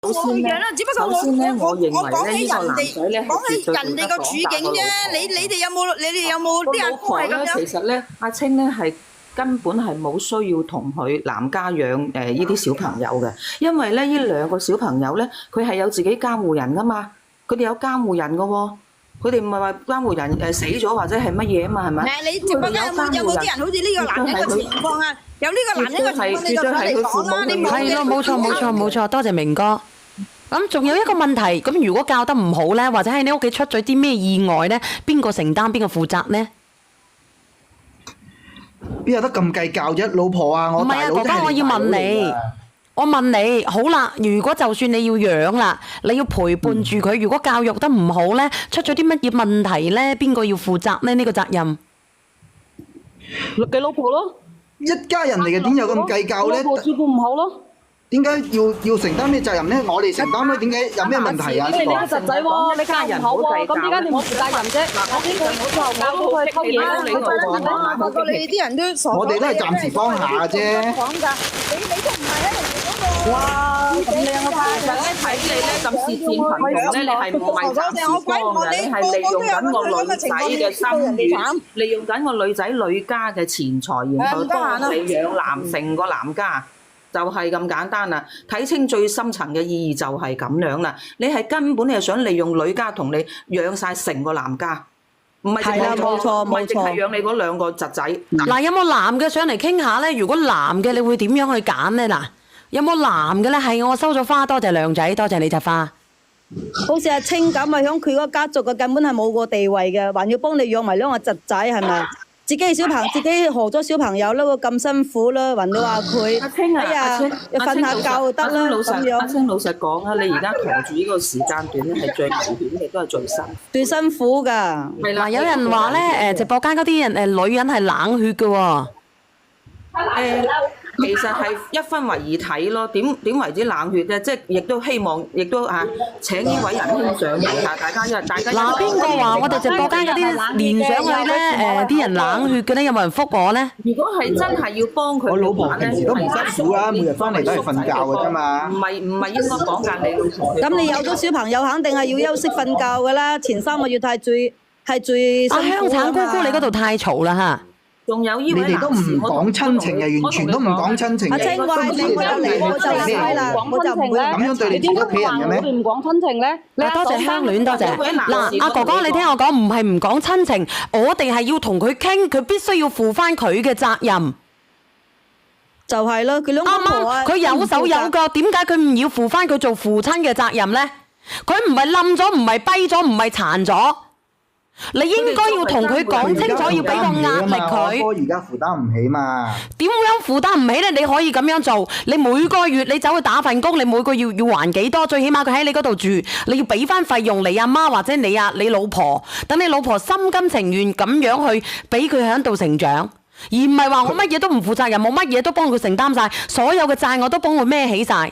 我一樣啦，只不過我講起人哋個處境啫。你哋有冇啲阿哥係咁樣？其實咧，阿青咧係根本係冇需要同佢男家養呢啲小朋友嘅，因為咧呢兩個小朋友咧，佢係有自己監護人噶嘛，佢哋有監護人噶喎。佢哋唔係話監護人死咗或者係乜嘢啊嘛，係咪？你直播間有冇啲人好似呢個男人嘅情況啊？有呢個男人嘅情況，你就上嚟講啦。你係咯，冇錯，多謝明哥。咁仲有一個問題，咁如果教得唔好咧，或者喺你屋企出咗啲咩意外咧，邊個承擔，邊個負責咧？邊有得咁計較啫，老婆啊！我大佬真係你大佬嚟㗎。唔係啊，哥哥，我要問你。我問你，好啦，如果就算你要養啦，你要陪伴住佢，如果教育得唔好咧，出咗啲乜嘢問題咧，邊個要負責咧？呢個責任，佢老婆咯。一家人嚟嘅，點有咁計較咧？老婆照顧唔好咯。點解要承擔咩責任咧？我哋承擔咧，點解有咩問題啊？你個侄仔喎，你家人好喎，咁點解你冇負責任啫？我呢個我就搞到佢偷嘢啦，你不過你哋啲人都傻。我哋都係暫時幫下嘅啫。講㗎，你都唔係喺人哋嗰個。哇！咁靚嘅花，其實咧睇你咧咁視線頻長咧，你係唔係暫時幫嘅？你係利用緊個女仔嘅心願，利用緊個女仔女家嘅錢財，然後幫你養男成個男家。就係咁簡單啦，睇清最深層嘅意義就係咁樣啦。你係根本係想利用女家同你養晒成個男家，唔係淨係養你嗰兩個侄仔。嗱，有冇男嘅上嚟傾下咧？如果男嘅，你會點樣去揀咧？嗱，有冇男嘅咧？係我收咗花，多謝亮仔，多謝你隻花。好似阿青咁啊，響佢個家族嘅根本係冇個地位嘅，還要幫你養埋兩個侄仔，係咪？自己小朋友自己學咗小朋友啦，咁辛苦啦，還到話佢，哎呀，瞓下覺就得啦咁樣。阿青老實講啊，你而家馱住呢個時間段咧，係最危險嘅，都係最辛苦㗎。係啦，有人話咧，直播間嗰啲人女人係冷血嘅喎。其實係一分為二睇咯，點為之冷血咧？即係亦都希望，亦都請呢位仁兄上嚟嚇，大家嗱，邊個話我哋直播間嗰啲連上去咧？啲人冷血嘅咧，有冇人覆我咧？如果係真係要幫佢，我老婆平時都唔辛苦啊，每日翻嚟都係瞓覺嘅啫嘛。唔係應該講緊你老婆。咁你有咗小朋友，肯定係要休息瞓覺㗎啦。前3個月係最辛苦啊嘛。香橙姑姑，你嗰度太嘈啦嚇！仲有呢位你哋都唔講親情嘅，完全都唔講親情嘅。阿青，我係你覺得你我就係啦，我就唔會咁樣對你自己屋企人嘅咩？你唔講親情咧？多謝香戀，多謝。嗱，阿哥哥，你聽我講，唔係唔講親情，我哋係要同佢傾，佢必須要負翻佢嘅責任。就係咯，佢兩公婆啊，佢有手有腳，點解佢唔要負翻佢做父親嘅責任咧？佢唔係冧咗，唔係跛咗，唔係殘咗。你應該要同佢講清楚，要俾個壓力佢。我而家負擔唔起嘛？點樣負擔唔起咧？你可以咁樣做，你每個月你走去打份工，你每個月要還幾多？最起碼佢喺你嗰度住，你要俾翻費用你阿媽或者你老婆，等你老婆心甘情願咁樣去俾佢喺度成長，而唔係話我乜嘢都唔負責任，冇乜嘢都幫佢承擔晒，所有嘅債我都幫佢孭起晒。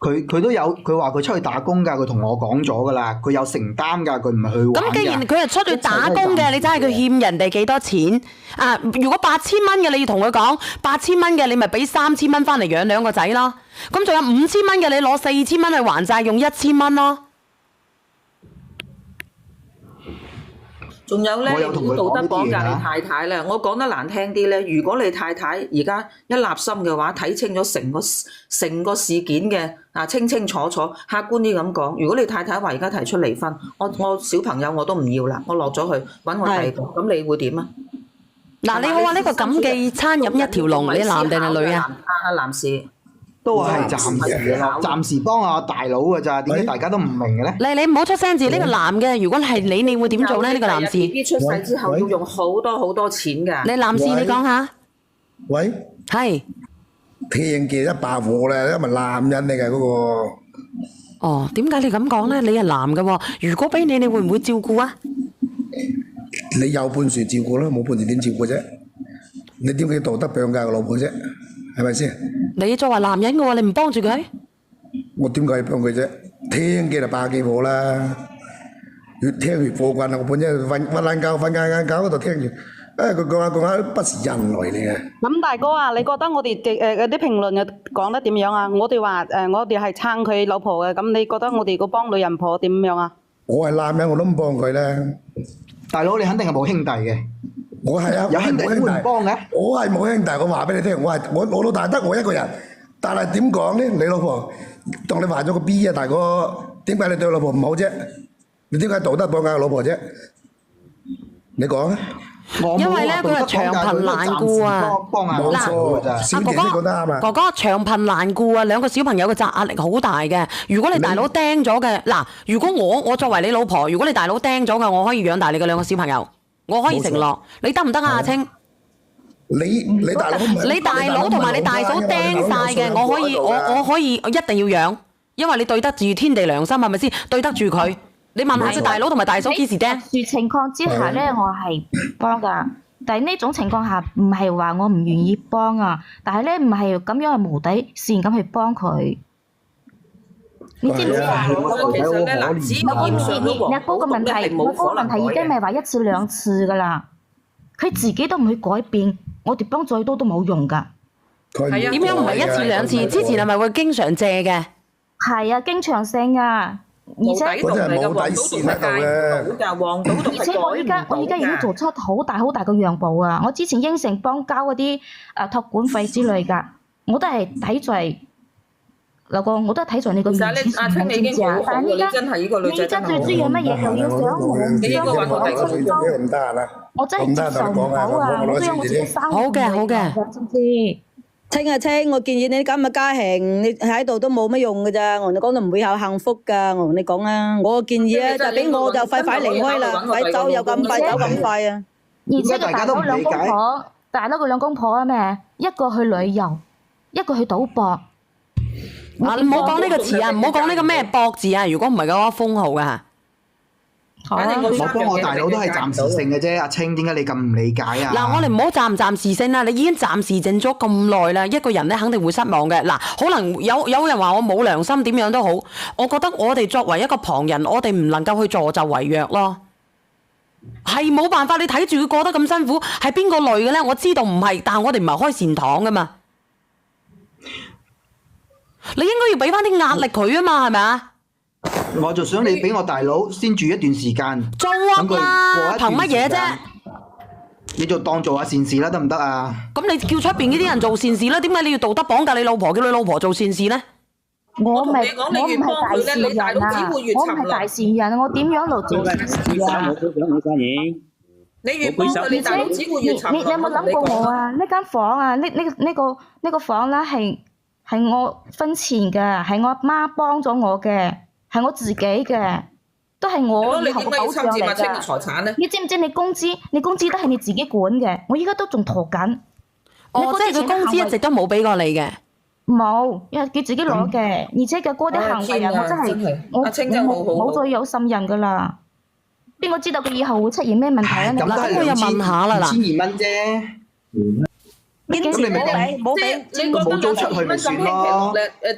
佢都有，佢話佢出去打工㗎，佢同我講咗㗎啦，佢有承擔㗎，佢唔係去玩㗎。咁既然佢係出去打工嘅，你真係佢欠人哋幾多錢啊？如果8000蚊嘅，你要同佢講8000蚊嘅，你咪俾3000蚊翻嚟養兩個仔咯。咁仲有5000蚊嘅，你攞4000蚊去還債，用1000蚊咯。仲有咧，道德綁架你太太咧。我講得難聽啲咧，如果你太太而家一立心嘅話，睇清咗成個事件嘅清清楚楚，客觀啲咁講。如果你太太話而家提出離婚，我小朋友我都唔要啦，我落咗去揾我第二個，咁你會點啊？嗱，你好話呢個錦記餐飲一條龍，你男定係女啊？男士。都係暫時咯，暫時幫下大佬㗎咋？點解大家都唔明嘅咧？你唔好出聲字。呢個男嘅，如果係你會點做咧？呢個男士 BB 出世之後要用好多錢㗎。你男士，你講下。喂。係。天記一把火咧，因為男人嚟嘅嗰個。哦，點解你咁講咧？你係男嘅喎，如果俾你會唔會照顧啊？你有本事照顧啦，冇本事點照顧啫？你點解道德綁架個老婆啫？係咪先？你作為男人嘅喎，你唔幫住佢？我點解要幫佢啫？聽見就把幾火啦，越聽越過慣啦。我本身瞓晏覺嗰度聽住，佢講下不是人類嚟嘅。咁大哥啊，你覺得我哋啲評論又講得點樣啊？我哋話我哋係撐佢老婆嘅，咁你覺得我哋個幫女人婆點樣啊？我係男人我都唔幫佢咧。大佬你肯定係冇兄弟嘅。我係啊，有兄弟會唔幫嘅？我係冇兄弟，我話俾你聽，我老大得我一個人，但係點講咧？你老婆當你懷咗個 B 啊，大哥，點解你對老婆唔好啫？你點解道德綁架老婆啫？你講啊！因為咧佢係長貧難顧啊，冇錯，小姐先講得啱啊！哥哥長貧難顧啊，兩個小朋友嘅責壓力好大嘅。如果你大佬釘咗嘅，嗱，如果我作為你老婆，如果你大佬釘咗嘅，我可以養大你嘅兩個小朋友，我可以承諾，你得唔得啊？阿青？你大佬唔係你大佬同埋你大嫂釘晒嘅，我可以，我一定要養，因為你對得住天地良心，係咪先？對得住佢。你問下佢大佬同埋大嫂幾時釘？特殊情況之下咧，我係幫㗎。但係呢種情況下，唔係話我唔願意幫啊。但係咧，唔係咁樣係無底線咁去幫佢。你知唔知啊？其實咧，嗱，只要驗上都阿哥個問題，我個問題已經唔係話一次兩次㗎啦。佢自己都唔去改變，我哋幫再多都冇用㗎。點樣唔係一次兩次？之前係咪會經常借嘅？係啊，經常性啊。而且嗰啲係冇底線喺度嘅。而且我而家已經做出好大嘅讓步啊！我之前應承幫交嗰啲託管費之類㗎，我都係睇在老公，我都係睇在你個面子上，知唔知啊？但係依家最主要乜嘢就要想我，我真係接受唔到啊！我都有我自己生活好嘅，知唔知？青啊青，我建議你咁嘅家庭，你喺度都冇乜用㗎咋。我同你講到唔會有幸福㗎。我同你講啊，我建議啊，就俾我就快離開啦，快走又咁快，走咁快啊！而且個大佬兩公婆啊咩，一個去旅遊，一個去賭博。嗱，你唔好講呢個詞啊，唔好講呢個咩博字啊。如果唔係嘅話，封號㗎。我幫我大佬都係暫時性嘅啫，阿青點解你咁唔理解啊？嗱，我哋唔好暫時性啦，你已經暫時性咗咁耐啦，一個人咧肯定會失望嘅。嗱，可能有人話我冇良心，點樣都好，我覺得我哋作為一個旁人，我哋唔能夠去助紂為虐咯，係冇辦法。你睇住佢過得咁辛苦，係邊個累嘅咧？我知道唔係，但係我哋唔係開善堂噶嘛，你應該要俾翻啲壓力佢啊嘛，係咪啊？我就想你俾我大佬先住一段時間，做屈啦，憑乜嘢啫？你就當做下善事啦，得唔得啊？咁你叫出邊呢啲人做善事啦？點解你要道德綁架你老婆，叫你老婆做善事咧？我唔係大善人啊！我唔係大善人，我點樣嚟做善事啊？你越幫佢，你大佬只會越沉。你有冇諗過我啊？呢間房啊，呢個房啦，係我分錢嘅，係我阿媽幫咗我嘅。係我自己嘅，都係我以後嘅保障嚟㗎。你知唔知你工資都係你自己管嘅？我依家都仲陀緊。哦，即係佢工資一直都冇俾過你嘅。冇，因為佢自己攞嘅，而且嘅嗰啲行為啊，我真係我冇再有信任㗎啦。邊個知道佢以後會出現咩問題啊？咁我又問下啦，嗱，2200蚊啫。咁你咪冇俾，即係你覺得2,000蚊咁輕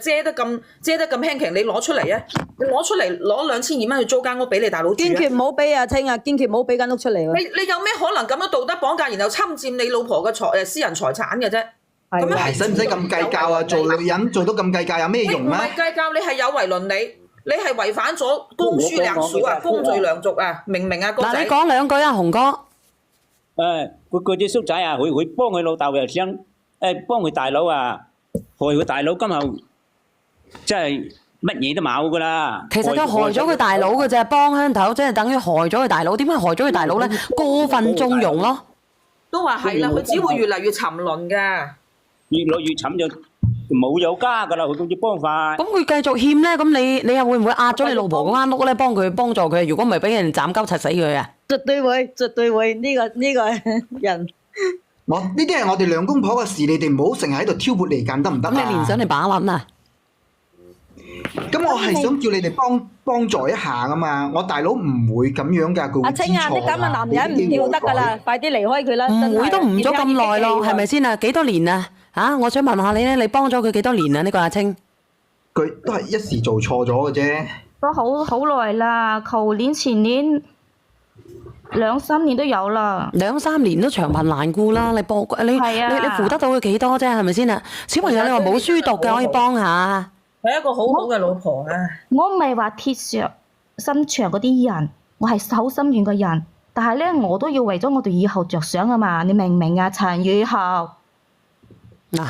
騎遮得咁輕騎，你攞出嚟啊！你攞出嚟攞2,200蚊去租間屋俾你大佬住啊！堅決唔好俾阿青啊！堅決唔好俾間屋出嚟喎！你有咩可能咁樣道德綁架，然後侵佔你老婆嘅私人財產嘅啫？咁樣使唔使咁計較啊？做女人做到咁計較有咩用咩？唔係計較，你係有違倫理，你係違反咗公序良俗啊，公序良俗啊，明唔明啊？哥仔，嗱，你講兩句啊，紅哥。佢啲叔仔啊，會幫佢老豆又想幫佢大佬啊，害佢大佬今後真係乜嘢都冇噶啦。其實佢害咗佢大佬嘅啫，幫鄉頭即係等於害咗佢大佬。點解害咗佢大佬咧？過分縱容咯。都話係啦，佢只會越嚟越沉淪㗎。越來越沉就冇有家㗎啦，佢咁啲方法。咁佢繼續欠咧，咁你又會唔會壓咗你老婆嗰間屋咧？幫助佢，如果唔係俾人斬鳩柒死佢啊！絕對會呢個人。呢啲係我哋兩公婆嘅事，你哋唔好成日喺度挑撥離間，得唔得啊？咁你連上嚟把撚啊！咁我係想叫你哋幫助一下噶嘛，我大佬唔會咁樣㗎，佢會知錯。阿青啊，啲咁嘅男人唔要得㗎啦，快啲離開佢啦！唔會都唔咗咁耐咯，係咪先啊？幾多年啊？嚇！我想問下你咧，你幫咗佢幾多年啊？呢個阿青，佢都係一時做錯咗嘅啫。都好耐啦，舊年前年2、3年都有啦。 2、3年都長貧難顧啦，你幫你扶得到佢幾多啫？係咪先啊？小朋友你話冇書讀嘅可以幫下。係一個好好嘅老婆啊！我唔係話鐵石心腸嗰啲人，我係好心軟嘅人，但係咧我都要為咗我哋以後着想啊嘛，你明唔明啊？陳宇豪嗱，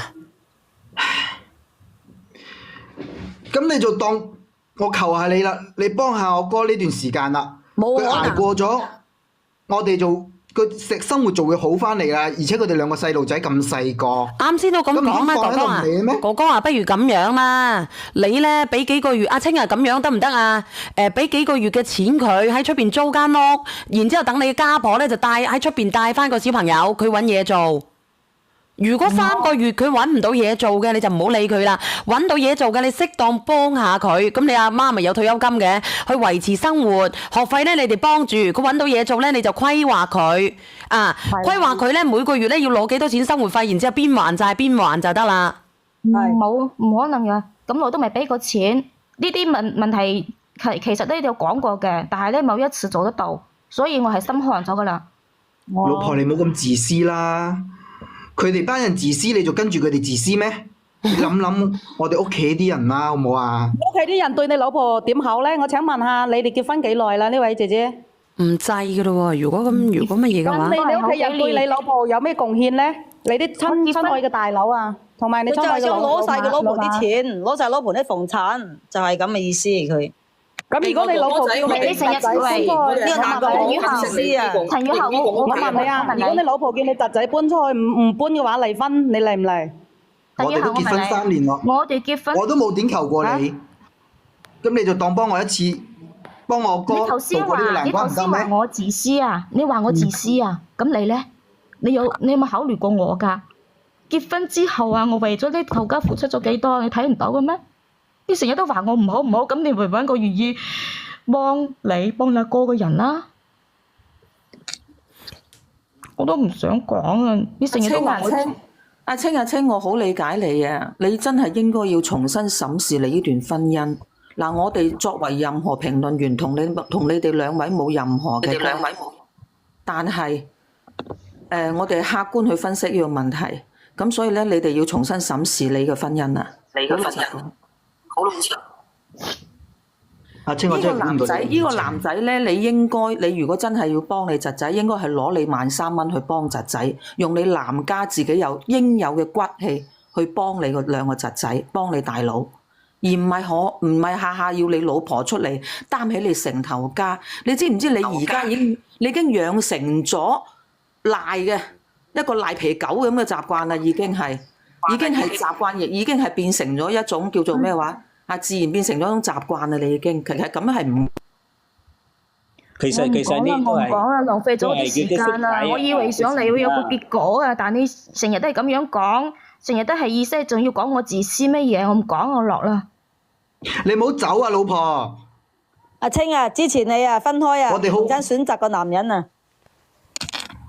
咁你就當我求下你啦，你幫下我哥呢段時間啦，佢捱過咗，我哋就個生活就會好翻嚟啦。而且佢哋兩個細路仔咁細個，啱先都咁講啦，哥哥啊，哥哥話不如咁樣啦，你咧俾幾個月，阿青啊咁樣得唔得啊？俾幾個月嘅錢佢喺出邊租間屋，然之後等你嘅家婆咧就喺出邊帶翻個小朋友，佢揾嘢做。如果3個月佢揾唔到嘢做嘅，你就唔好理佢啦。揾到嘢做嘅，你適當幫下佢。咁你阿媽咪有退休金嘅，去維持生活。學費咧，你哋幫住。佢揾到嘢做咧，你就規劃佢。規劃佢咧，每個月咧要攞幾多錢生活費，然之後邊還債邊還就得啦。冇，唔可能㗎。咁我都未俾過錢。呢啲問題其實都有講過嘅，但係咧冇一次做得到，所以我係心寒咗㗎啦。老婆你冇咁自私啦。佢哋班人自私，你就跟住佢哋自私咩？諗諗我哋屋企啲人啦，好唔好啊？屋企啲人對你老婆點好咧？我請問下，你哋結婚幾耐啦？呢位姐姐唔制噶咯喎！如果乜嘢嘅話，咁你屋企人對你老婆有咩貢獻咧？你啲親愛嘅大佬啊，同埋你親愛嘅老婆，攞晒個老婆啲錢，攞晒老婆啲房產，就係咁嘅意思佢。咁如果你老婆叫你成日仔搬出去，陳宇豪，我問你啊，如果你老婆叫你侄仔搬出去，唔搬嘅話離婚，你嚟唔嚟？我哋都結婚3年咯，我哋結婚，我都冇點求過你，咁你就當幫我一次，幫我哥渡過呢個難關唔得咩？我自私啊！你話我自私啊？咁你咧？你有冇考慮過我㗎？結婚之後啊，我為咗呢頭家付出咗幾多，你睇唔到嘅咩？你成日都話我唔好，咁你咪揾個願意幫你幫阿哥嘅人啦。我都唔想講啊！你成日都話我。阿青，我好理解你啊！你真係應該要重新審視你呢段婚姻。嗱，我哋作為任何評論員，同你哋兩位冇任何嘅，但係我哋客觀去分析呢個問題。咁所以咧，你哋要重新審視你嘅婚姻啊！你嘅婚姻。好老實。阿青，我真係估唔到呢個男仔咧，你如果真係要幫你侄仔，應該係攞你13,000蚊去幫侄仔，用你男家自己有應有嘅骨氣去幫你個兩個侄仔，幫你大佬，而唔係下下要你老婆出嚟擔起你成頭家。你知唔知你而家已經養成咗賴嘅一個賴皮狗咁嘅習慣啦，已經係習慣，已經係變成咗一種叫做咩話？自然變成咗一種習慣啦，你已經其實咁樣係唔。其實呢都係。我唔講啦，浪費咗我啲時間啦。我以為想你會有個結果啊，但你成日都係咁樣講，成日都係意思仲要講我自私乜嘢，我唔講我落啦。你唔好走啊，老婆！阿青啊，之前你啊分開啊，突然間選擇個男人啊。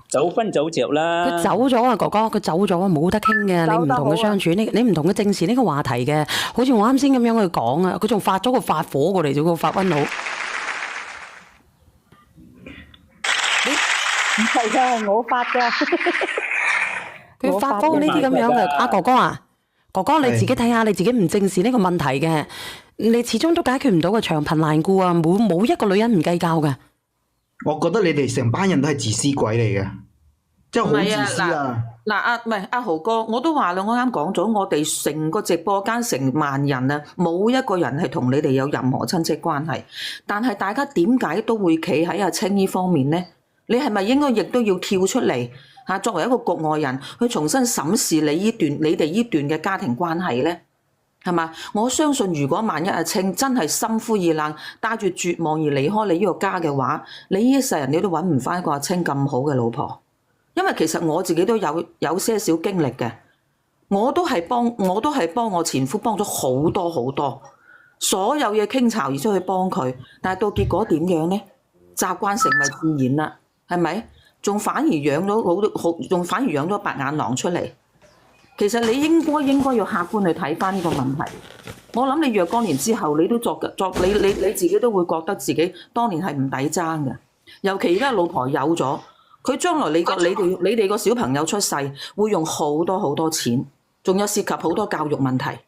早分早着啦！佢走咗啊，哥哥，佢走咗啊，冇得傾嘅。你唔同佢相處，你唔同佢正視呢個話題嘅，好似我啱先咁樣去講啊，佢仲發咗個發火過嚟咗個發瘟佬。唔係㗎，係我發㗎。佢發火呢啲咁樣嘅，阿哥哥啊，哥哥你自己睇下，你自己唔正視呢個問題嘅，你始終都解決唔到嘅，長貧難顧啊，冇一個女人唔計較嘅。我覺得你哋成班人都係自私鬼嚟嘅，真係好自私啊！阿豪哥，我都話啦，我啱講咗，我哋成個直播間成萬人啊，冇一個人係同你哋有任何親戚關係。但係大家點解都會企喺阿青呢方面呢？你係咪應該亦都要跳出嚟嚇？作為一個局外人，去重新審視你哋呢段嘅家庭關係呢？係嘛？我相信如果萬一阿青真係心灰意冷，帶住絕望而離開你呢個家嘅話，你呢一世人你都揾唔翻一個阿青咁好嘅老婆。因為其實我自己都有些少經歷嘅，我都係幫我前夫幫咗好多好多，所有嘢傾巢而出去幫佢，但係到結果點樣呢？習慣成為自然啦，係咪？仲反而養咗白眼狼出嚟。其實你應該要客觀去睇翻呢個問題。我諗你若干年之後，你都你自己都會覺得自己當年係唔抵爭嘅。尤其而家老婆有咗，佢將來你哋個小朋友出世會用好多錢，仲有涉及好多教育問題。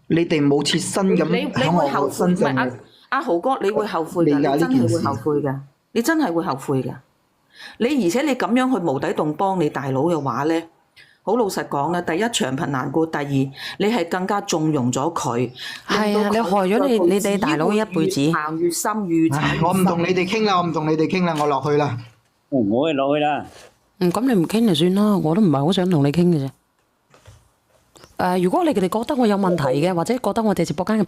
你哋冇切身咁喺我身上嘅。阿豪哥，你會後悔㗎，你真係會後悔㗎，你真係會後悔㗎。你而且你咁樣去無底洞幫你大佬嘅話咧，好老實講啦，第一長貧難過，第二你係更加縱容咗佢。係啊，你害咗你哋大佬一輩子。行越深越慘。我唔同你哋傾啦，我落去啦。我係落去啦。咁你唔傾就算啦，我都唔係好想同你傾嘅啫。如果你哋覺得我有問題嘅，或者覺得我哋直播間嘅